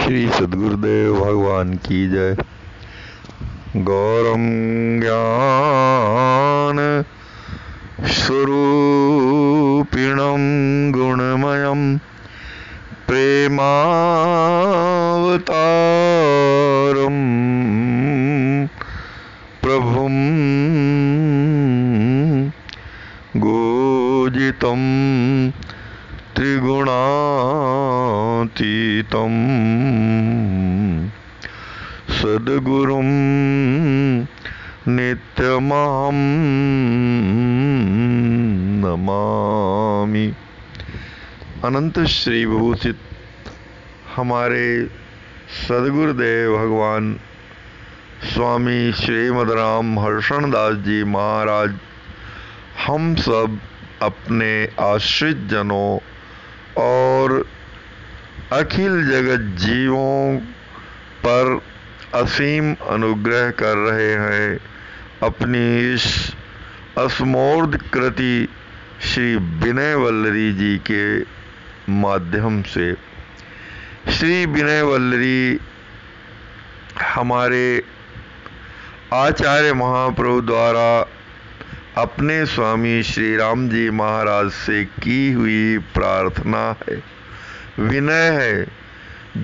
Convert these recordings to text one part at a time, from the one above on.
श्री सद्गुरुदेव भगवान की जय। गौरम ज्ञान स्वरूपिणं गुणमयं प्रेमावतारं प्रभुं गोजितं त्रिगुणातीतं सद्गुरुं नित्यमहं नमामि। अनंत श्री विभूषित हमारे सद्गुरुदेव भगवान स्वामी श्रीमद्राम हर्षण दास जी महाराज हम सब अपने आश्रित जनों और अखिल जगत जीवों पर असीम अनुग्रह कर रहे हैं। अपनी इस असमोर्ध कृति श्री विनय वल्लरी जी के माध्यम से। श्री विनय वल्लरी हमारे आचार्य महाप्रभु द्वारा अपने स्वामी श्री राम जी महाराज से की हुई प्रार्थना है, विनय है,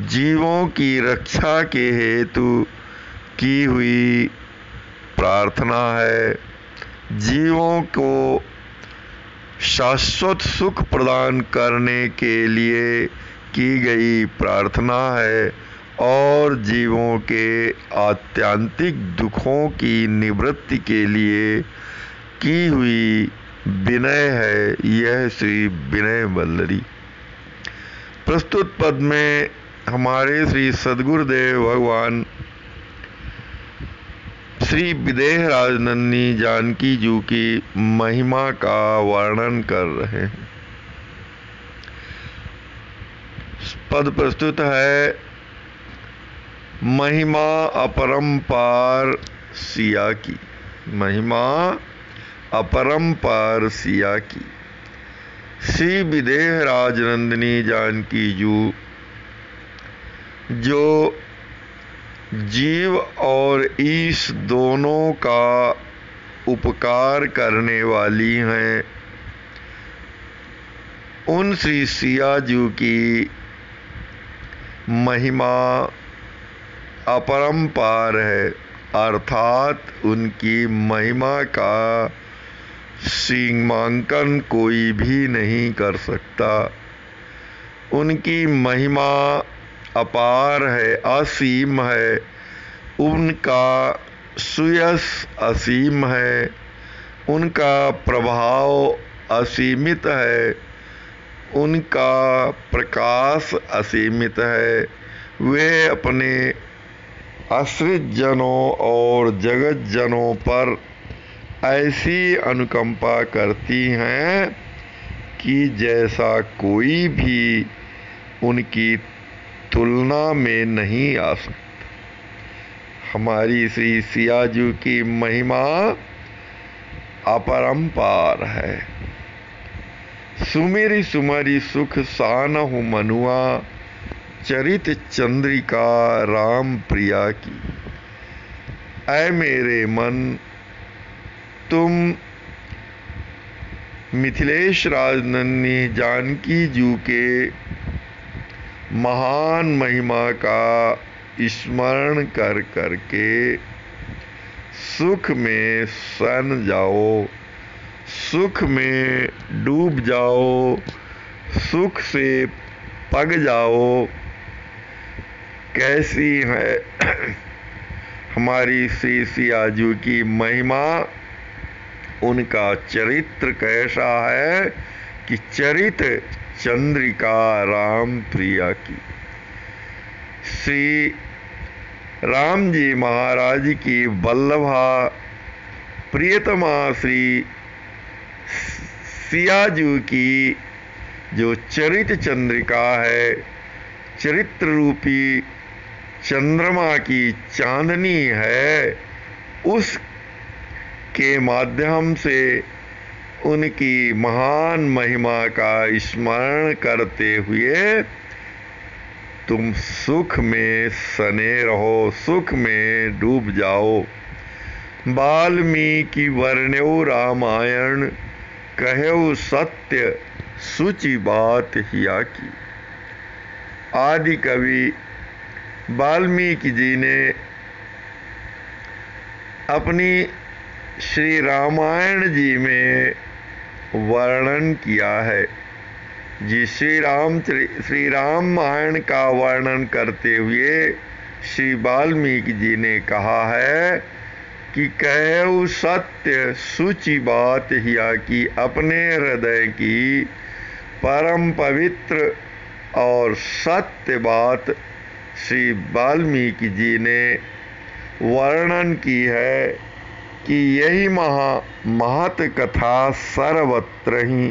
जीवों की रक्षा के हेतु की हुई प्रार्थना है, जीवों को शाश्वत सुख प्रदान करने के लिए की गई प्रार्थना है और जीवों के आत्यंतिक दुखों की निवृत्ति के लिए की हुई विनय है। यह श्री विनय वल्लरी। प्रस्तुत पद में हमारे श्री सद्गुरुदेव भगवान श्री विदेहराज नंदिनी जानकी जी की महिमा का वर्णन कर रहे हैं। पद प्रस्तुत है, महिमा अपरंपार सिया की। महिमा अपरंपार सिया की। श्री विदेहराज नंदिनी जानकी जू जो जीव और ईश दोनों का उपकार करने वाली हैं, उन श्री सिया जी की महिमा अपरंपार है, अर्थात उनकी महिमा का सीमांकन कोई भी नहीं कर सकता। उनकी महिमा अपार है, असीम है, उनका सुयश असीम है, उनका प्रभाव असीमित है, उनका प्रकाश असीमित है। वे अपने आश्रित जनों और जगत जनों पर ऐसी अनुकंपा करती हैं कि जैसा कोई भी उनकी तुलना में नहीं आ सकता। हमारी श्री सिया जी की महिमा अपरंपार है। सुमिरि सुमरि सुख सानहु मनुआ, चरित चंद्रिका राम प्रिया की। ऐ मेरे मन, तुम मिथिलेश राज नंदिनी जानकी जी के महान महिमा का स्मरण कर करके सुख में सन जाओ, सुख में डूब जाओ, सुख से पग जाओ। कैसी है हमारी श्री सिया जी की महिमा, उनका चरित्र कैसा है कि चरित चंद्रिका राम प्रिया की। श्री राम जी महाराज की वल्लभा प्रियतमा श्री सिया जी की जो चरित चंद्रिका है, चरित्र रूपी चंद्रमा की चांदनी है, उस के माध्यम से उनकी महान महिमा का स्मरण करते हुए तुम सुख में सने रहो, सुख में डूब जाओ। वाल्मीकि वर्ण्यो रामायण, कहो सत्य सुचि बात हिया की। आदि कवि वाल्मीकि जी ने अपनी श्री रामायण जी में वर्णन किया है। जी श्री रामायण का वर्णन करते हुए श्री वाल्मीकि जी ने कहा है कि कहो सत्य सुचि बात हिया की। अपने हृदय की परम पवित्र और सत्य बात श्री वाल्मीकि जी ने वर्णन की है कि यही महत कथा सर्वत्र ही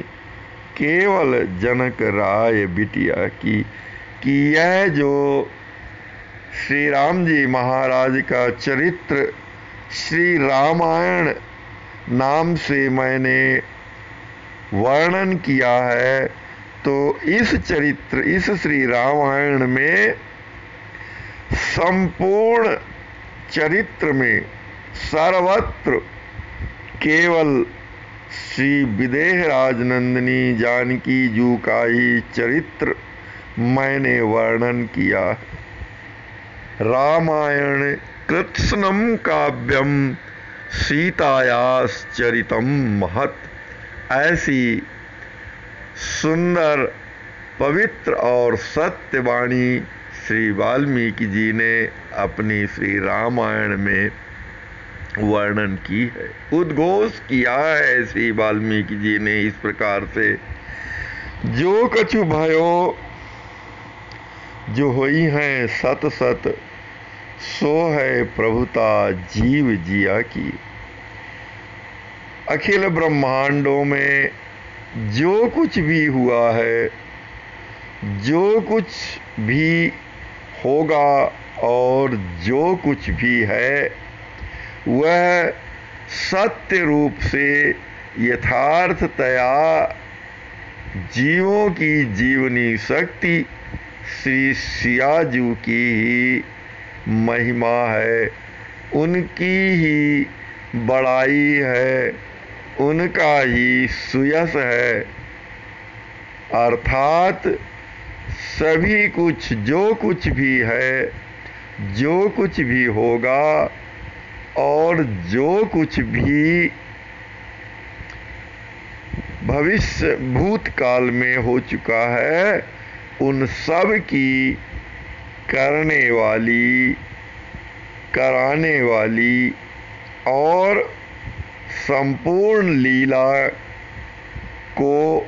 केवल जनक राय बिटिया की। कि यह जो श्री राम जी महाराज का चरित्र श्री रामायण नाम से मैंने वर्णन किया है, तो इस चरित्र इस श्री रामायण में संपूर्ण चरित्र में सर्वत्र केवल श्री विदेह राजनंदिनी जानकी जू का ही चरित्र मैंने वर्णन किया। रामायण कृत्स्नम काव्यम सीतायास चरितम महत्। ऐसी सुंदर पवित्र और सत्यवाणी श्री वाल्मीकि जी ने अपनी श्री रामायण में वर्णन की है, उद्घोष किया है श्री वाल्मीकि जी ने इस प्रकार से। जो कछु भयो जो होई हैं सत सत, सो है प्रभुता जीव जिया की। अखिल ब्रह्मांडों में जो कुछ भी हुआ है, जो कुछ भी होगा और जो कुछ भी है, वह सत्य रूप से यथार्थतया जीवों की जीवनी शक्ति श्री सियाजू की ही महिमा है, उनकी ही बड़ाई है, उनका ही सुयश है। अर्थात सभी कुछ जो कुछ भी है, जो कुछ भी होगा और जो कुछ भी भविष्य भूतकाल में हो चुका है, उन सब की करने वाली, कराने वाली और संपूर्ण लीला को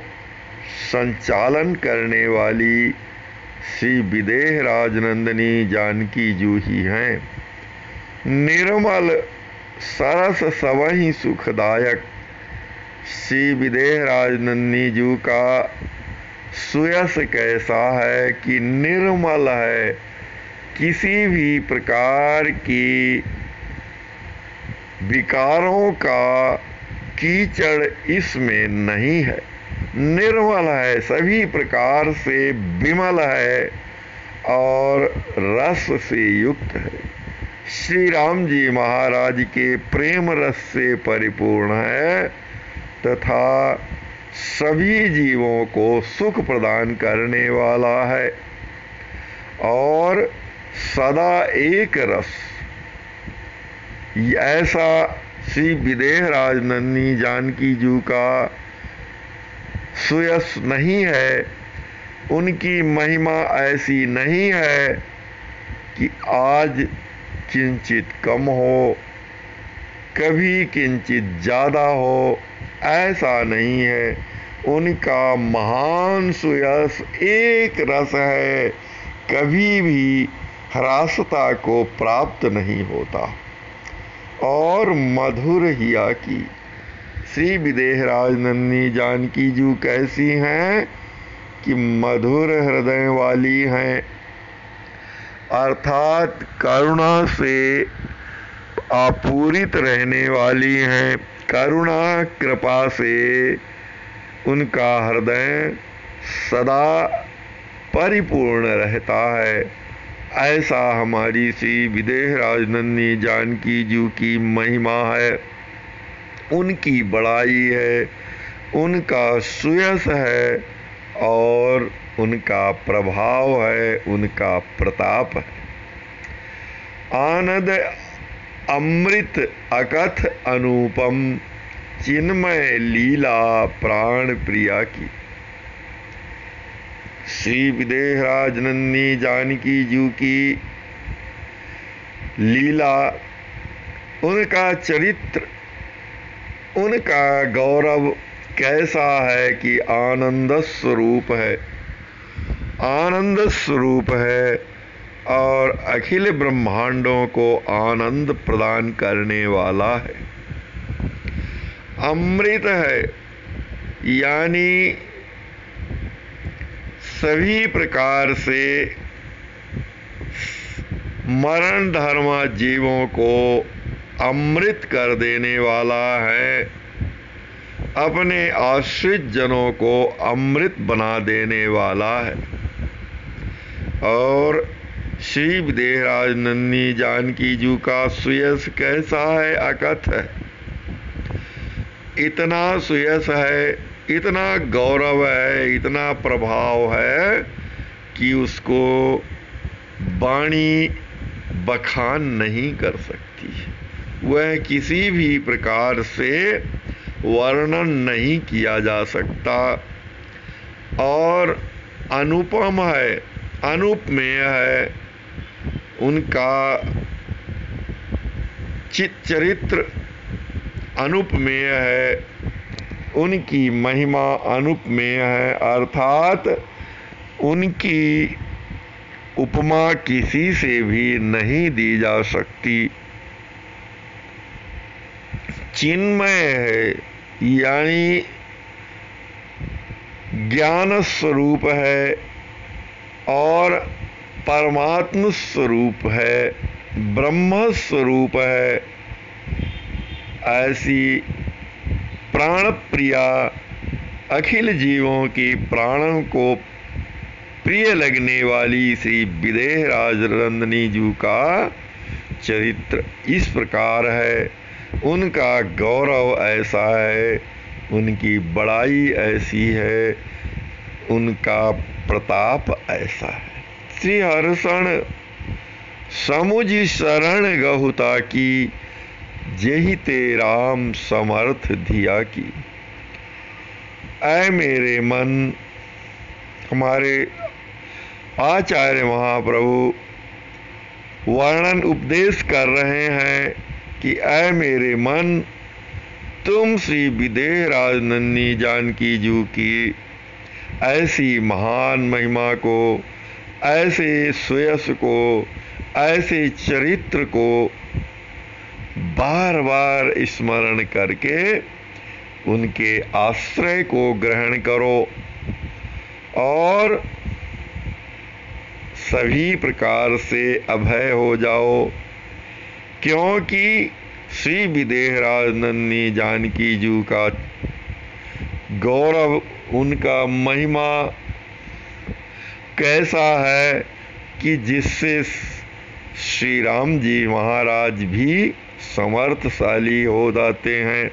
संचालन करने वाली श्री विदेह राजनंदिनी जानकी जू ही हैं। निर्मल सरस सवहि सुखदायक श्री विदेह राजनंदिनी जू का सुयश कैसा है कि निर्मल है, किसी भी प्रकार की विकारों का कीचड़ इसमें नहीं है, निर्मल है, सभी प्रकार से विमल है और रस से युक्त है। श्री राम जी महाराज के प्रेम रस से परिपूर्ण है तथा सभी जीवों को सुख प्रदान करने वाला है और सदा एक रस। ऐसा श्री विदेह राजनंदिनी जानकी जू का सुयश नहीं है, उनकी महिमा ऐसी नहीं है कि आज किंचित कम हो, कभी किंचित ज़्यादा हो, ऐसा नहीं है। उनका महान सुयश एक रस है, कभी भी ह्रासता को प्राप्त नहीं होता। और मधुर हिया की श्री विदेह राजनंदिनी जानकी जू कैसी हैं कि मधुर हृदय वाली हैं, अर्थात करुणा से आपूरित रहने वाली हैं। करुणा कृपा से उनका हृदय सदा परिपूर्ण रहता है। ऐसा हमारी श्री विदेह राजनंदिनी जानकी जी की महिमा है, उनकी बड़ाई है, उनका सुयश है और उनका प्रभाव है, उनका प्रताप है। आनंद अमृत अकथ अनुपम चिन्मय लीला प्राण प्रिया की। श्री विदेह राजनंदिनी जानकी जी की लीला, उनका चरित्र, उनका गौरव कैसा है कि आनंद स्वरूप है, आनंद स्वरूप है और अखिल ब्रह्मांडों को आनंद प्रदान करने वाला है। अमृत है, यानी सभी प्रकार से मरण धर्म जीवों को अमृत कर देने वाला है, अपने आश्रित जनों को अमृत बना देने वाला है। और श्री विदेह राजनंदिनी जानकी जी का सुयश कैसा है, अकथ है। इतना सुयश है, इतना गौरव है, इतना प्रभाव है कि उसको वाणी बखान नहीं कर सकती, वह किसी भी प्रकार से वर्णन नहीं किया जा सकता। और अनुपम है, अनुपमेय है, उनका चरित्र अनुपमेय है, उनकी महिमा अनुपमेय है, अर्थात उनकी उपमा किसी से भी नहीं दी जा सकती। चिन्मय है, यानी ज्ञान स्वरूप है और परमात्म स्वरूप है, ब्रह्म स्वरूप है। ऐसी प्राण प्रिया, अखिल जीवों की प्राणों को प्रिय लगने वाली श्री विदेह राजनंदिनी जी का चरित्र इस प्रकार है, उनका गौरव ऐसा है, उनकी बड़ाई ऐसी है, उनका प्रताप ऐसा है। श्री हर्षण समुझ शरण गहुता की, जेहि ते राम समर्थ धिया की। ऐ मेरे मन, हमारे आचार्य महाप्रभु वर्णन उपदेश कर रहे हैं कि ऐ मेरे मन, तुम श्री विदेह राजनंदिनी जानकी जी की ऐसी महान महिमा को, ऐसे सुयश को, ऐसे चरित्र को बार बार स्मरण करके उनके आश्रय को ग्रहण करो और सभी प्रकार से अभय हो जाओ, क्योंकि श्री विदेह राजनंदिनी जानकी जी का गौरव, उनका महिमा कैसा है कि जिससे श्री राम जी महाराज भी समर्थशाली हो जाते हैं।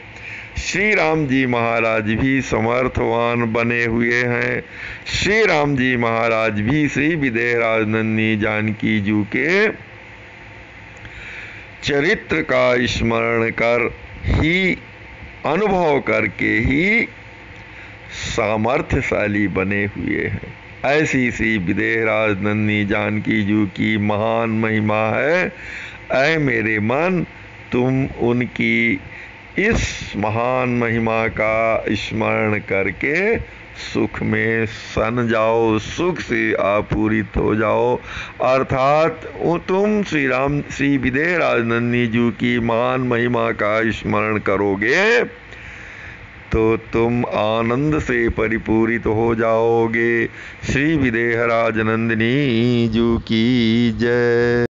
श्री राम जी महाराज भी समर्थवान बने हुए हैं। श्री राम जी महाराज भी श्री विदेह राजनंदिनी जानकी जी के चरित्र का स्मरण कर ही, अनुभव करके ही सामर्थ्यशाली बने हुए हैं। ऐसी श्री विदेह राजनंदिनी जानकी जी की महान महिमा है। ऐ मेरे मन, तुम उनकी इस महान महिमा का स्मरण करके सुख में सन जाओ, सुख से आपूरित हो जाओ। अर्थात तुम श्री विदेह राजनंदिनी जी की महान महिमा का स्मरण करोगे तो तुम आनंद से परिपूरित हो जाओगे। श्री विदेह राजनंदिनी जी की जय।